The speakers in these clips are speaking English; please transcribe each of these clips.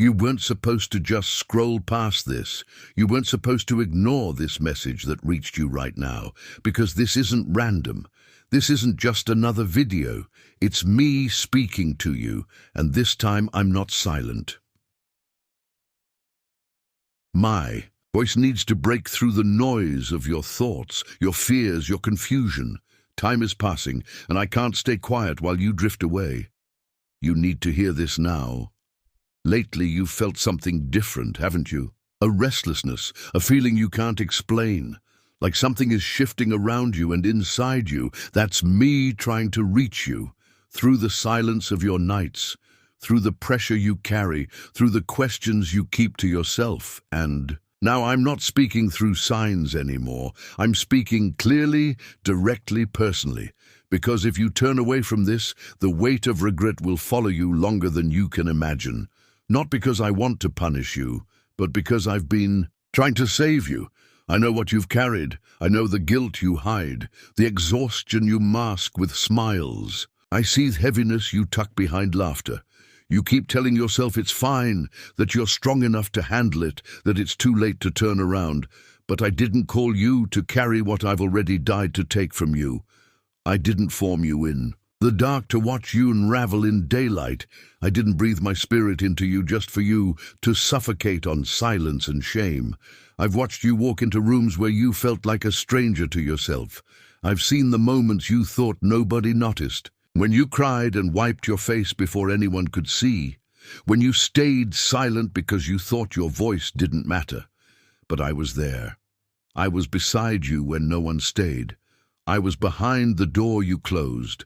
You weren't supposed to just scroll past this. You weren't supposed to ignore this message that reached you right now, because this isn't random. This isn't just another video. It's me speaking to you, and this time I'm not silent. My voice needs to break through the noise of your thoughts, your fears, your confusion. Time is passing, and I can't stay quiet while you drift away. You need to hear this now. Lately, you've felt something different, haven't you? A restlessness, a feeling you can't explain. Like something is shifting around you and inside you. That's me trying to reach you. Through the silence of your nights. Through the pressure you carry. Through the questions you keep to yourself. And now I'm not speaking through signs anymore. I'm speaking clearly, directly, personally. Because if you turn away from this, the weight of regret will follow you longer than you can imagine. Not because I want to punish you, but because I've been trying to save you. I know what you've carried. I know the guilt you hide, the exhaustion you mask with smiles. I see the heaviness you tuck behind laughter. You keep telling yourself it's fine, that you're strong enough to handle it, that it's too late to turn around. But I didn't call you to carry what I've already died to take from you. I didn't form you in the dark to watch you unravel in daylight. I didn't breathe my spirit into you just for you to suffocate on silence and shame. I've watched you walk into rooms where you felt like a stranger to yourself. I've seen the moments you thought nobody noticed. When you cried and wiped your face before anyone could see. When you stayed silent because you thought your voice didn't matter. But I was there. I was beside you when no one stayed. I was behind the door you closed.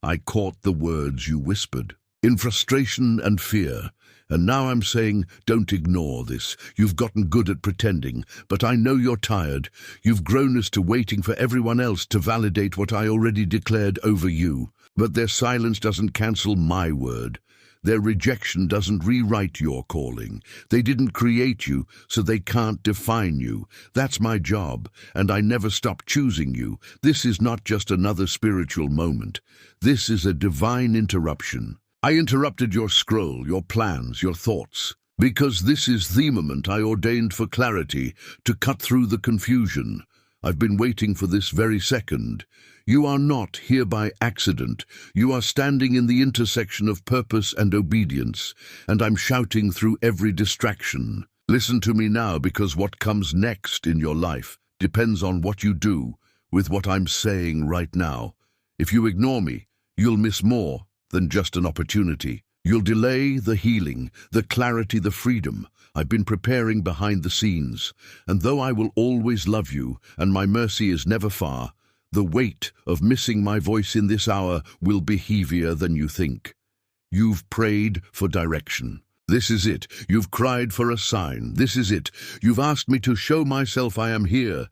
I caught the words you whispered, in frustration and fear. And now I'm saying, don't ignore this. You've gotten good at pretending, but I know you're tired. You've grown used to waiting for everyone else to validate what I already declared over you. But their silence doesn't cancel my word. Their rejection doesn't rewrite your calling. They didn't create you, so they can't define you. That's my job, and I never stop choosing you. This is not just another spiritual moment. This is a divine interruption. I interrupted your scroll, your plans, your thoughts, because this is the moment I ordained for clarity, to cut through the confusion. I've been waiting for this very second. You are not here by accident. You are standing in the intersection of purpose and obedience, and I'm shouting through every distraction. Listen to me now, because what comes next in your life depends on what you do with what I'm saying right now. If you ignore me, you'll miss more than just an opportunity. You'll delay the healing, the clarity, the freedom. I've been preparing behind the scenes, and though I will always love you, and my mercy is never far, the weight of missing my voice in this hour will be heavier than you think. You've prayed for direction. This is it. You've cried for a sign. This is it. You've asked me to show myself I am here.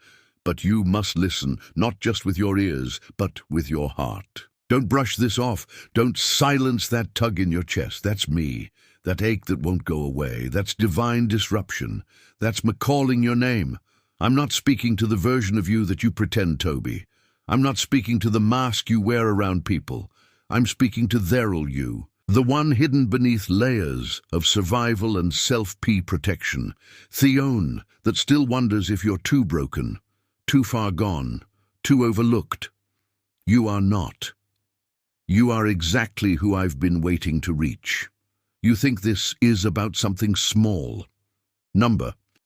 But you must listen, not just with your ears, but with your heart. Don't brush this off. Don't silence that tug in your chest. That's me. That ache that won't go away. That's divine disruption. That's me calling your name. I'm not speaking to the version of you that you pretend to be. I'm not speaking to the mask you wear around people. I'm speaking to the real you. The one hidden beneath layers of survival and self-protection. The own that still wonders if you're too broken, too far gone, too overlooked. You are not. You are exactly who I've been waiting to reach. You think this is about something small.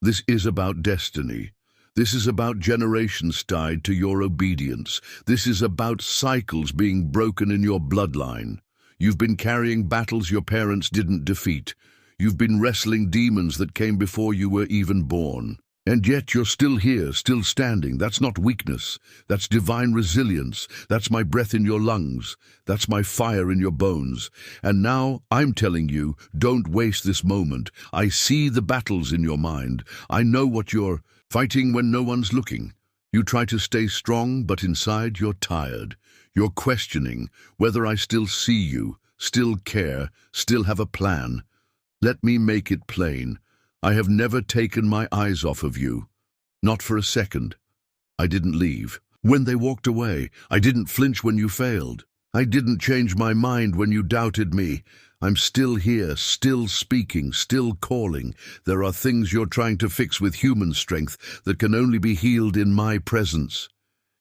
This is about destiny. This is about generations tied to your obedience. This is about cycles being broken in your bloodline. You've been carrying battles your parents didn't defeat. You've been wrestling demons that came before you were even born. And yet you're still here, still standing. That's not weakness. That's divine resilience. That's my breath in your lungs. That's my fire in your bones. And now I'm telling you, don't waste this moment. I see the battles in your mind. I know what you're fighting when no one's looking. You try to stay strong, but inside you're tired. You're questioning whether I still see you, still care, still have a plan. Let me make it plain. I have never taken my eyes off of you. Not for a second. I didn't leave. When they walked away, I didn't flinch when you failed. I didn't change my mind when you doubted me. I'm still here, still speaking, still calling. There are things you're trying to fix with human strength that can only be healed in my presence.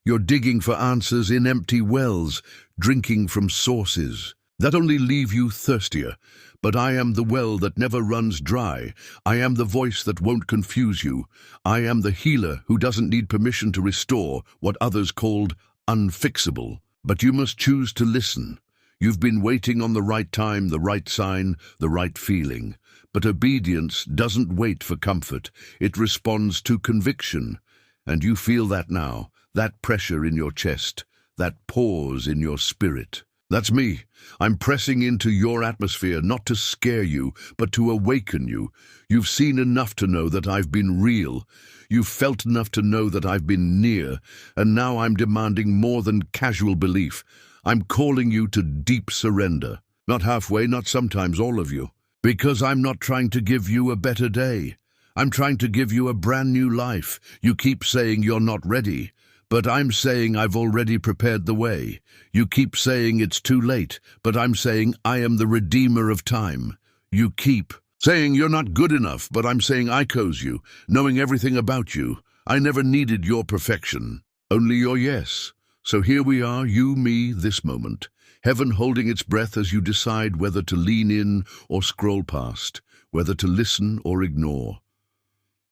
You're digging for answers in empty wells, drinking from sources that only leave you thirstier. But I am the well that never runs dry. I am the voice that won't confuse you. I am the healer who doesn't need permission to restore what others called unfixable. But you must choose to listen. You've been waiting on the right time, the right sign, the right feeling. But obedience doesn't wait for comfort. It responds to conviction. And you feel that now, that pressure in your chest, that pause in your spirit. That's me. I'm pressing into your atmosphere, not to scare you, but to awaken you. You've seen enough to know that I've been real. You've felt enough to know that I've been near. And now I'm demanding more than casual belief. I'm calling you to deep surrender. Not halfway, not sometimes, all of you. Because I'm not trying to give you a better day. I'm trying to give you a brand new life. You keep saying you're not ready. But I'm saying I've already prepared the way. You keep saying it's too late, but I'm saying I am the redeemer of time. You keep saying you're not good enough, but I'm saying I chose you, knowing everything about you. I never needed your perfection, only your yes. So here we are, you, me, this moment. Heaven holding its breath as you decide whether to lean in or scroll past, whether to listen or ignore.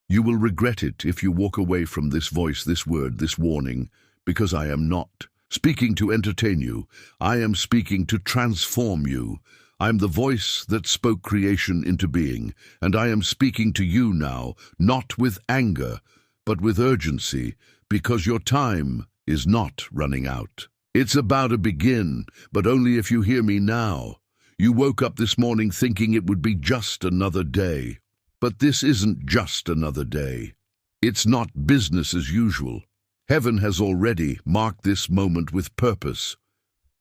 You will regret it if you walk away from this voice, this word, this warning, because I am not speaking to entertain you. I am speaking to transform you. I am the voice that spoke creation into being, and I am speaking to you now, not with anger, but with urgency, because your time is not running out. It's about to begin, but only if you hear me now. You woke up this morning thinking it would be just another day. But this isn't just another day. It's not business as usual. Heaven has already marked this moment with purpose.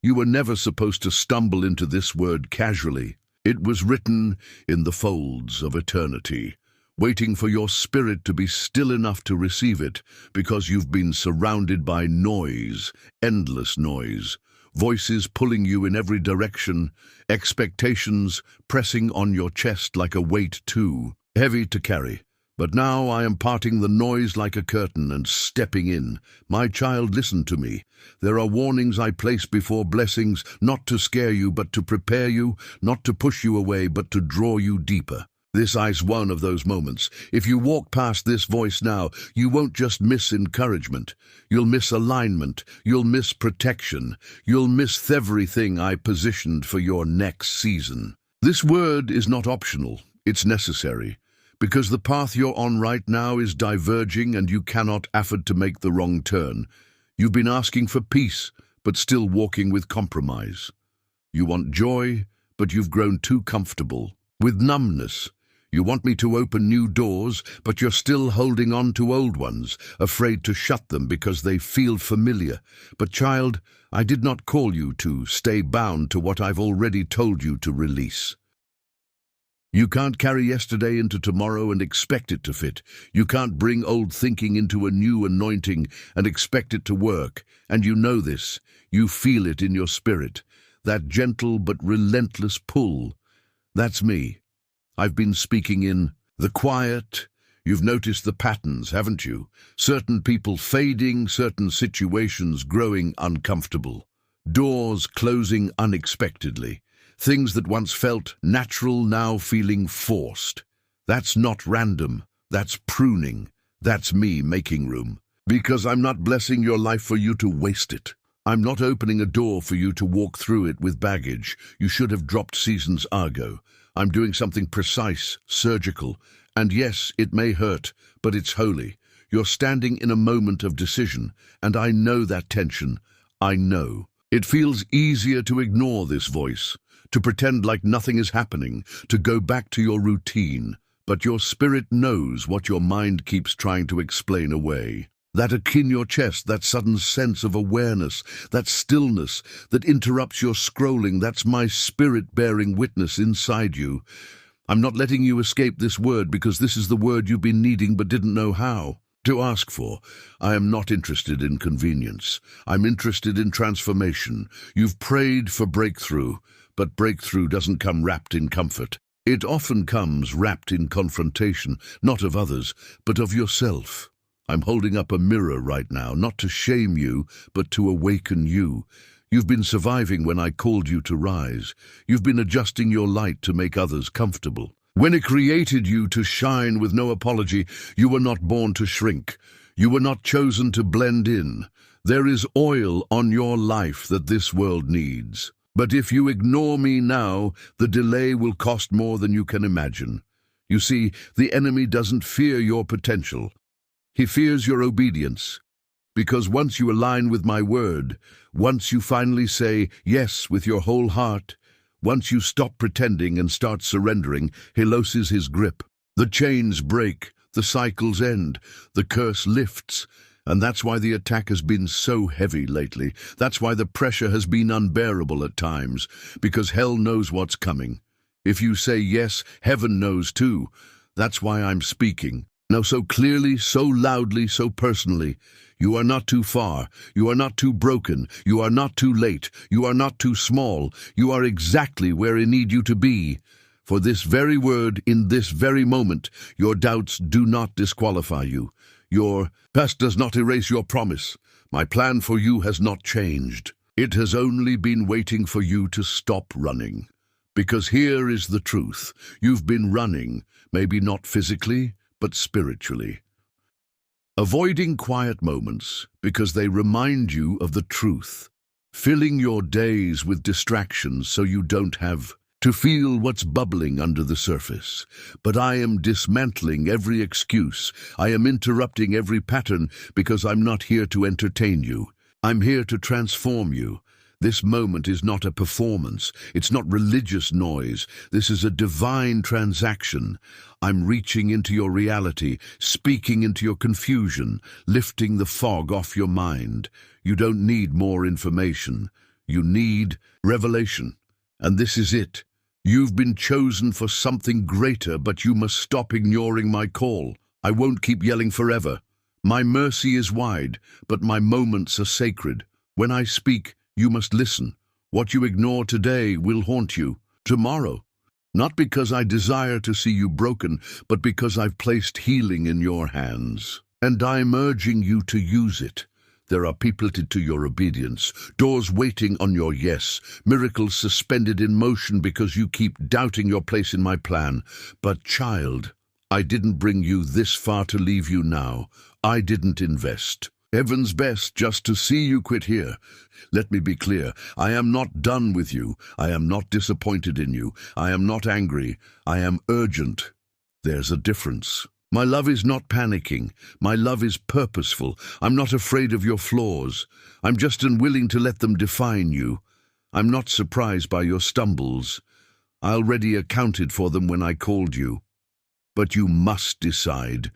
You were never supposed to stumble into this word casually. It was written in the folds of eternity, waiting for your spirit to be still enough to receive it, because you've been surrounded by noise, endless noise, voices pulling you in every direction, expectations pressing on your chest like a weight too heavy to carry. But now I am parting the noise like a curtain and stepping in. My child, listen to me. There are warnings I place before blessings, not to scare you, but to prepare you, not to push you away, but to draw you deeper. This is one of those moments. If you walk past this voice now, you won't just miss encouragement. You'll miss alignment. You'll miss protection. You'll miss everything I positioned for your next season. This word is not optional. It's necessary. Because the path you're on right now is diverging and you cannot afford to make the wrong turn. You've been asking for peace, but still walking with compromise. You want joy, but you've grown too comfortable with numbness. You want me to open new doors, but you're still holding on to old ones, afraid to shut them because they feel familiar. But child, I did not call you to stay bound to what I've already told you to release. You can't carry yesterday into tomorrow and expect it to fit. You can't bring old thinking into a new anointing and expect it to work. And you know this. You feel it in your spirit. That gentle but relentless pull. That's me. I've been speaking in the quiet. You've noticed the patterns, haven't you? Certain people fading, certain situations growing uncomfortable. Doors closing unexpectedly. Things that once felt natural now feeling forced. That's not random. That's pruning. That's me making room. Because I'm not blessing your life for you to waste it. I'm not opening a door for you to walk through it with baggage you should have dropped seasons ago. I'm doing something precise, surgical, and yes, it may hurt, but it's holy. You're standing in a moment of decision, and I know that tension. I know. It feels easier to ignore this voice, to pretend like nothing is happening, to go back to your routine. But your spirit knows what your mind keeps trying to explain away. That ache in your chest, that sudden sense of awareness, that stillness that interrupts your scrolling, that's my spirit bearing witness inside you. I'm not letting you escape this word because this is the word you've been needing but didn't know how to ask for. I am not interested in convenience. I'm interested in transformation. You've prayed for breakthrough, But breakthrough doesn't come wrapped in comfort. It often comes wrapped in confrontation, not of others, but of yourself. I'm holding up a mirror right now, not to shame you, but to awaken you. You've been surviving when I called you to rise. You've been adjusting your light to make others comfortable. When it created you to shine with no apology, you were not born to shrink. You were not chosen to blend in. There is oil on your life that this world needs. But if you ignore me now, the delay will cost more than you can imagine. You see, the enemy doesn't fear your potential. He fears your obedience. Because once you align with my word, once you finally say yes with your whole heart, once you stop pretending and start surrendering, he looses his grip. The chains break, the cycles end, the curse lifts. And that's why the attack has been so heavy lately. That's why the pressure has been unbearable at times, because hell knows what's coming. If you say yes, heaven knows too. That's why I'm speaking. Now so clearly, so loudly, so personally. You are not too far. You are not too broken. You are not too late. You are not too small. You are exactly where I need you to be. For this very word, in this very moment, your doubts do not disqualify you. Your past does not erase your promise. My plan for you has not changed. It has only been waiting for you to stop running. Because here is the truth. You've been running, maybe not physically, but spiritually. Avoiding quiet moments because they remind you of the truth. Filling your days with distractions so you don't have to feel what's bubbling under the surface. But I am dismantling every excuse. I am interrupting every pattern because I'm not here to entertain you. I'm here to transform you. This moment is not a performance. It's not religious noise. This is a divine transaction. I'm reaching into your reality, speaking into your confusion, lifting the fog off your mind. You don't need more information. You need revelation. And this is it. You've been chosen for something greater, but you must stop ignoring my call. I won't keep yelling forever. My mercy is wide, but my moments are sacred. When I speak, you must listen. What you ignore today will haunt you tomorrow. Not because I desire to see you broken, but because I've placed healing in your hands. And I'm urging you to use it. There are people to your obedience, doors waiting on your yes, miracles suspended in motion because you keep doubting your place in my plan. But child, I didn't bring you this far to leave you now. I didn't invest heaven's best just to see you quit here. Let me be clear. I am not done with you. I am not disappointed in you. I am not angry. I am urgent. There's a difference. My love is not panicking. My love is purposeful. I'm not afraid of your flaws. I'm just unwilling to let them define you. I'm not surprised by your stumbles. I already accounted for them when I called you. But you must decide.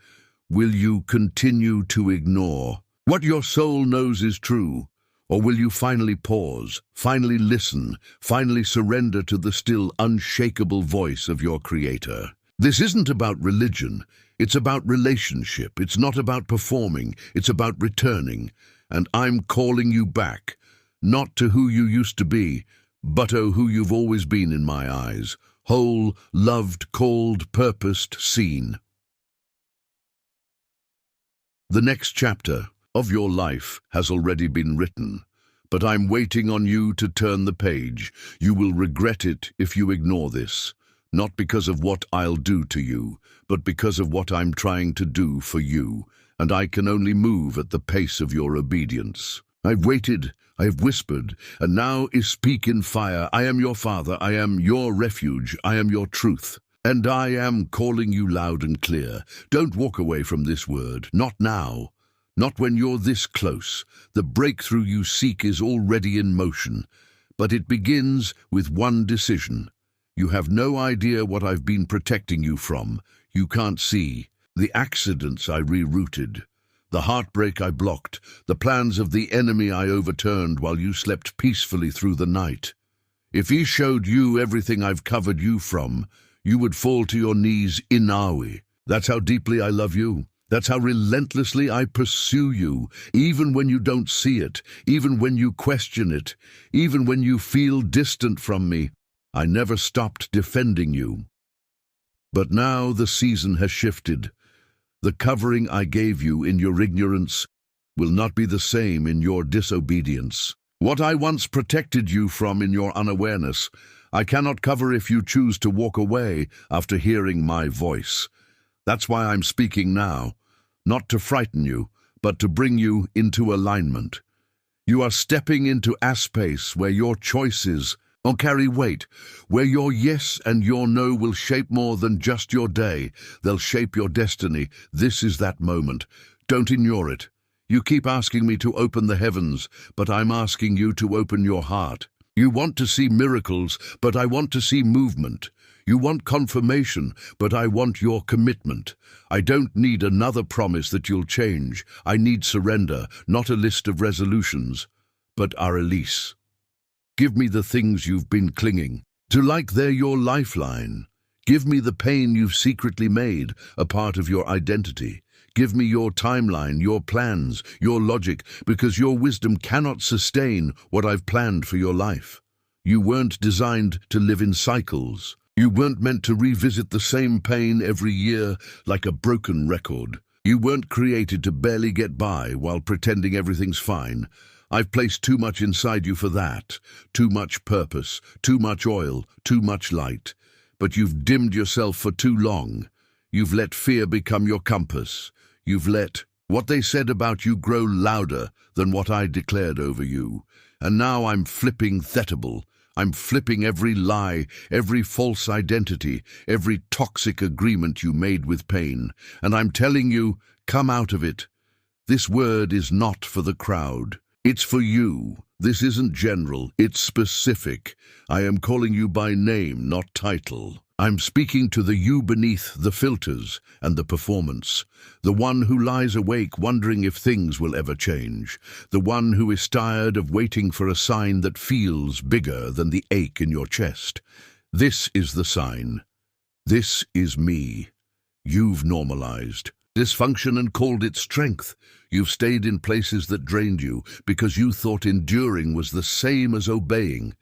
Will you continue to ignore what your soul knows is true? Or will you finally pause, finally listen, finally surrender to the still unshakable voice of your Creator? This isn't about religion. It's about relationship. It's not about performing. It's about returning. And I'm calling you back, not to who you used to be, but who you've always been in my eyes. Whole, loved, called, purposed, seen. The next chapter of your life has already been written, but I'm waiting on you to turn the page. You will regret it if you ignore this, not because of what I'll do to you, but because of what I'm trying to do for you, and I can only move at the pace of your obedience. I've waited, I've whispered, and now I speak in fire. I am your Father, I am your refuge, I am your truth. And I am calling you loud and clear. Don't walk away from this word, not now. Not when you're this close. The breakthrough you seek is already in motion. But it begins with one decision. You have no idea what I've been protecting you from. You can't see. The accidents I rerouted. The heartbreak I blocked. The plans of the enemy I overturned while you slept peacefully through the night. If he showed you everything I've covered you from, you would fall to your knees in awe. That's how deeply I love you. That's how relentlessly I pursue you, even when you don't see it, even when you question it, even when you feel distant from me. I never stopped defending you. But now the season has shifted. The covering I gave you in your ignorance will not be the same in your disobedience. What I once protected you from in your unawareness, I cannot cover if you choose to walk away after hearing my voice. That's why I'm speaking now, not to frighten you, but to bring you into alignment. You are stepping into a space where your choices will carry weight, where your yes and your no will shape more than just your day. They'll shape your destiny. This is that moment. Don't ignore it. You keep asking me to open the heavens, but I'm asking you to open your heart. You want to see miracles, but I want to see movement. You want confirmation, but I want your commitment. I don't need another promise that you'll change. I need surrender, not a list of resolutions, but a release. Give me the things you've been clinging to like they're your lifeline. Give me the pain you've secretly made a part of your identity. Give me your timeline, your plans, your logic, because your wisdom cannot sustain what I've planned for your life. You weren't designed to live in cycles. You weren't meant to revisit the same pain every year like a broken record. You weren't created to barely get by while pretending everything's fine. I've placed too much inside you for that. Too much purpose, too much oil, too much light. But you've dimmed yourself for too long. You've let fear become your compass. You've let what they said about you grow louder than what I declared over you. And now I'm flipping Thetable. I'm flipping every lie, every false identity, every toxic agreement you made with pain. And I'm telling you, come out of it. This word is not for the crowd. It's for you. This isn't general, it's specific. I am calling you by name, not title. I'm speaking to the you beneath the filters and the performance, the one who lies awake wondering if things will ever change, the one who is tired of waiting for a sign that feels bigger than the ache in your chest. This is the sign. This is me. You've normalized dysfunction and called it strength. You've stayed in places that drained you because you thought enduring was the same as obeying.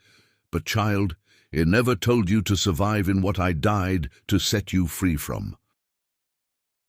But child, it never told you to survive in what I died to set you free from.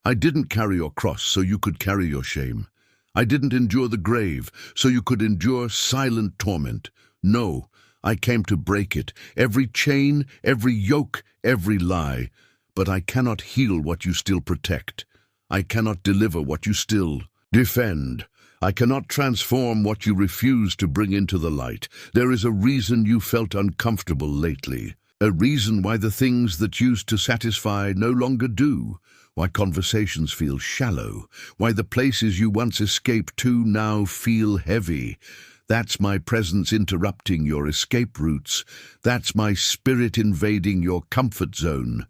I didn't carry your cross so you could carry your shame. I didn't endure the grave so you could endure silent torment. No, I came to break it, every chain, every yoke, every lie. But I cannot heal what you still protect. I cannot deliver what you still defend. I cannot transform what you refuse to bring into the light. There is a reason you felt uncomfortable lately, a reason why the things that used to satisfy no longer do, why conversations feel shallow, why the places you once escaped to now feel heavy. That's my presence interrupting your escape routes. That's my spirit invading your comfort zone.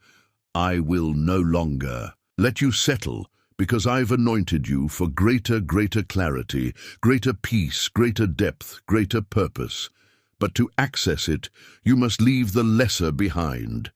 I will no longer let you settle, because I've anointed you for greater clarity, greater peace, greater depth, greater purpose. But to access it, you must leave the lesser behind.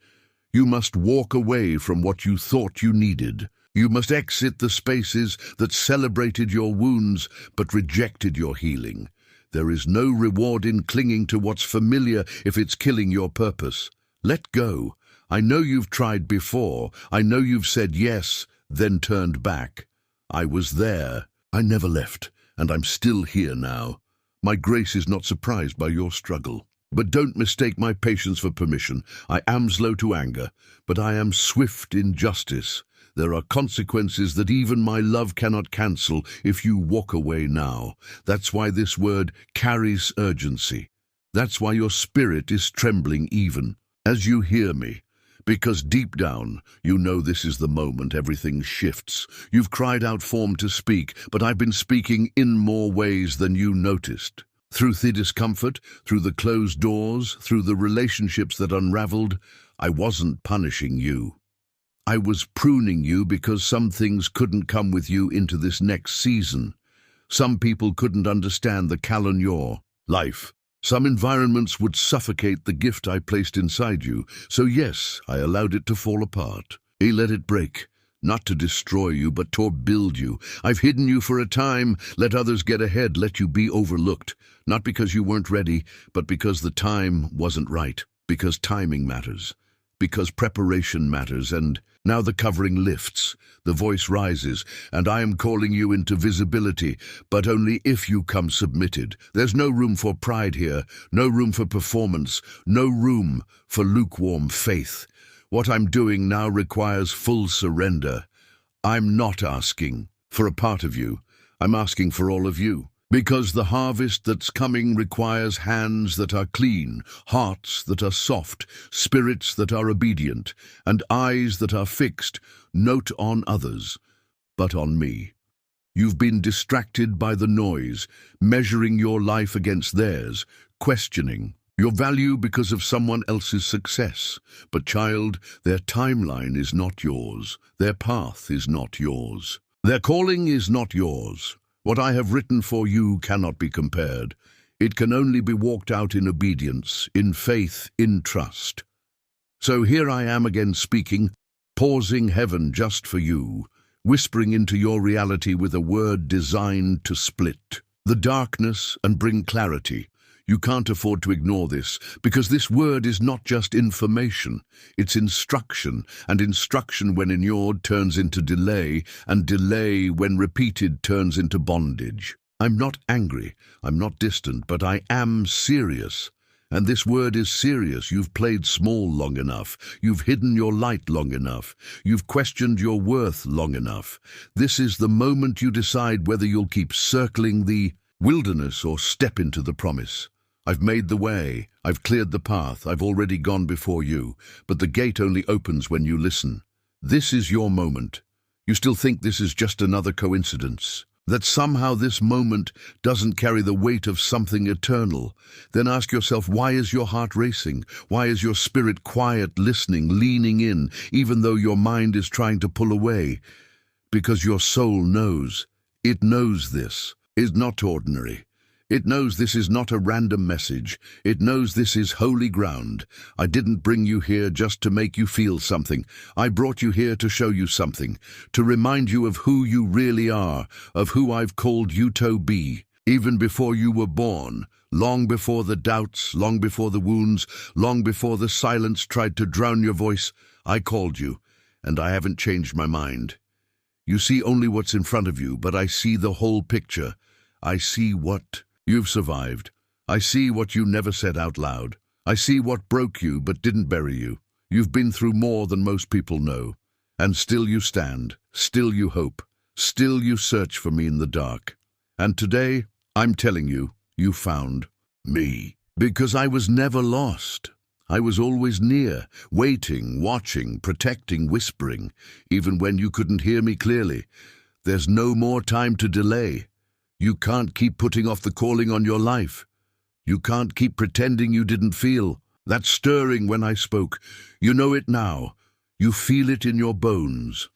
You must walk away from what you thought you needed. You must exit the spaces that celebrated your wounds but rejected your healing. There is no reward in clinging to what's familiar if it's killing your purpose. Let go. I know you've tried before. I know you've said yes, then turned back. I was there. I never left, and I'm still here now. My grace is not surprised by your struggle. But don't mistake my patience for permission. I am slow to anger, but I am swift in justice. There are consequences that even my love cannot cancel if you walk away now. That's why this word carries urgency. That's why your spirit is trembling even as you hear me. Because deep down, you know this is the moment everything shifts. You've cried out for me to speak, but I've been speaking in more ways than you noticed. Through the discomfort, through the closed doors, through the relationships that unraveled, I wasn't punishing you. I was pruning you because some things couldn't come with you into this next season. Some people couldn't understand the Kalanyur life. Some environments would suffocate the gift I placed inside you. So yes, I allowed it to fall apart. I let it break, not to destroy you, but to build you. I've hidden you for a time, let others get ahead, let you be overlooked. Not because you weren't ready, but because the time wasn't right. Because timing matters. Because preparation matters. And now the covering lifts, the voice rises, and I am calling you into visibility, but only if you come submitted. There's no room for pride here, no room for performance, no room for lukewarm faith. What I'm doing now requires full surrender. I'm not asking for a part of you. I'm asking for all of you. Because the harvest that's coming requires hands that are clean, hearts that are soft, spirits that are obedient, and eyes that are fixed, not on others, but on me. You've been distracted by the noise, measuring your life against theirs, questioning your value because of someone else's success. But child, their timeline is not yours. Their path is not yours. Their calling is not yours. What I have written for you cannot be compared. It can only be walked out in obedience, in faith, in trust. So here I am again speaking, pausing heaven just for you, whispering into your reality with a word designed to split the darkness and bring clarity. You can't afford to ignore this, because this word is not just information, it's instruction, and instruction when ignored turns into delay, and delay when repeated turns into bondage. I'm not angry, I'm not distant, but I am serious. And this word is serious. You've played small long enough. You've hidden your light long enough. You've questioned your worth long enough. This is the moment you decide whether you'll keep circling the wilderness or step into the promise. I've made the way, I've cleared the path, I've already gone before you, but the gate only opens when you listen. This is your moment. You still think this is just another coincidence, that somehow this moment doesn't carry the weight of something eternal. Then ask yourself, why is your heart racing? Why is your spirit quiet, listening, leaning in, even though your mind is trying to pull away? Because your soul knows. It knows this is not ordinary. It knows this is not a random message. It knows this is holy ground. I didn't bring you here just to make you feel something. I brought you here to show you something, to remind you of who you really are, of who I've called you to be, even before you were born, long before the doubts, long before the wounds, long before the silence tried to drown your voice. I called you, and I haven't changed my mind. You see only what's in front of you, but I see the whole picture. I see what you've survived. I see what you never said out loud. I see what broke you but didn't bury you. You've been through more than most people know. And still you stand, still you hope, still you search for me in the dark. And today, I'm telling you, you found me. Because I was never lost. I was always near, waiting, watching, protecting, whispering, even when you couldn't hear me clearly. There's no more time to delay. You can't keep putting off the calling on your life. You can't keep pretending you didn't feel that stirring when I spoke. You know it now. You feel it in your bones.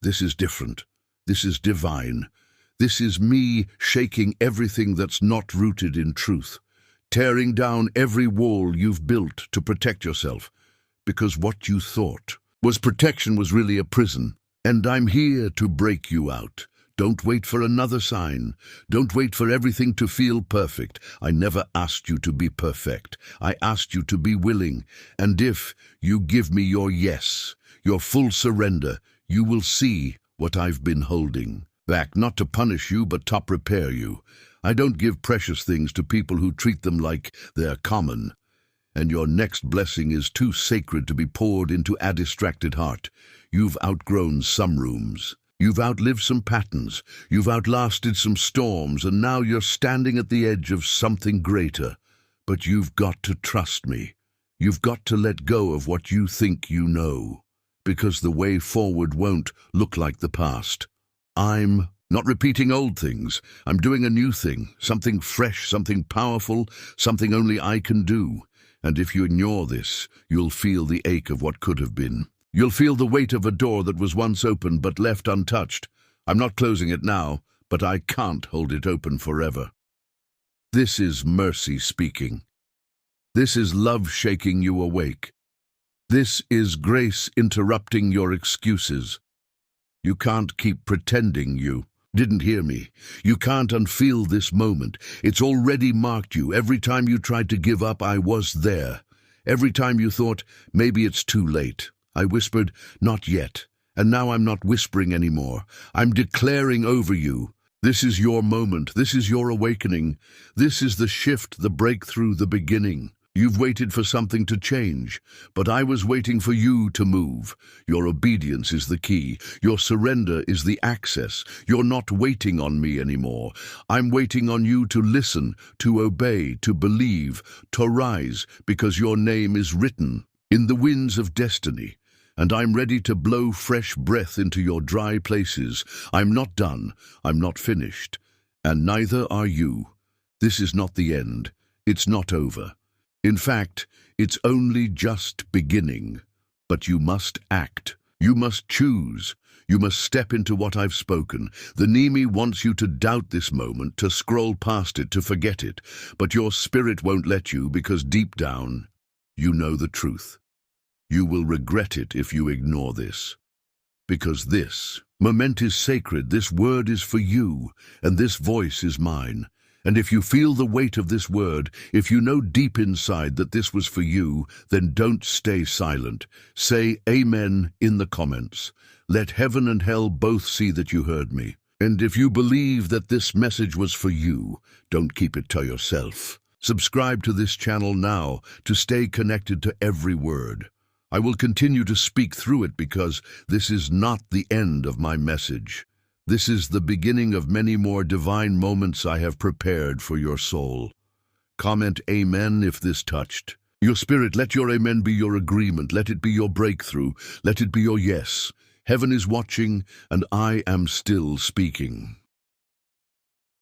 This is different. This is divine. This is me shaking everything that's not rooted in truth, tearing down every wall you've built to protect yourself, because what you thought was protection was really a prison. And I'm here to break you out. Don't wait for another sign. Don't wait for everything to feel perfect. I never asked you to be perfect. I asked you to be willing. And if you give me your yes, your full surrender, you will see what I've been holding back, not to punish you, but to prepare you. I don't give precious things to people who treat them like they're common. And your next blessing is too sacred to be poured into a distracted heart. You've outgrown some rooms. You've outlived some patterns, you've outlasted some storms, and now you're standing at the edge of something greater. But you've got to trust me. You've got to let go of what you think you know, because the way forward won't look like the past. I'm not repeating old things. I'm doing a new thing, something fresh, something powerful, something only I can do. And if you ignore this, you'll feel the ache of what could have been. You'll feel the weight of a door that was once open but left untouched. I'm not closing it now, but I can't hold it open forever. This is mercy speaking. This is love shaking you awake. This is grace interrupting your excuses. You can't keep pretending you didn't hear me. You can't unfeel this moment. It's already marked you. Every time you tried to give up, I was there. Every time you thought, maybe it's too late, I whispered, not yet. And now I'm not whispering anymore. I'm declaring over you. This is your moment. This is your awakening. This is the shift, the breakthrough, the beginning. You've waited for something to change, but I was waiting for you to move. Your obedience is the key. Your surrender is the access. You're not waiting on me anymore. I'm waiting on you to listen, to obey, to believe, to rise, because your name is written in the winds of destiny. And I'm ready to blow fresh breath into your dry places. I'm not done. I'm not finished. And neither are you. This is not the end. It's not over. In fact, it's only just beginning. But you must act. You must choose. You must step into what I've spoken. The enemy wants you to doubt this moment, to scroll past it, to forget it. But your spirit won't let you, because deep down, you know the truth. You will regret it if you ignore this. Because this moment is sacred, this word is for you, and this voice is mine. And if you feel the weight of this word, if you know deep inside that this was for you, then don't stay silent. Say amen in the comments. Let heaven and hell both see that you heard me. And if you believe that this message was for you, don't keep it to yourself. Subscribe to this channel now to stay connected to every word. I will continue to speak through it because this is not the end of my message. This is the beginning of many more divine moments I have prepared for your soul. Comment amen if this touched your spirit. Let your amen be your agreement. Let it be your breakthrough. Let it be your yes. Heaven is watching, and I am still speaking.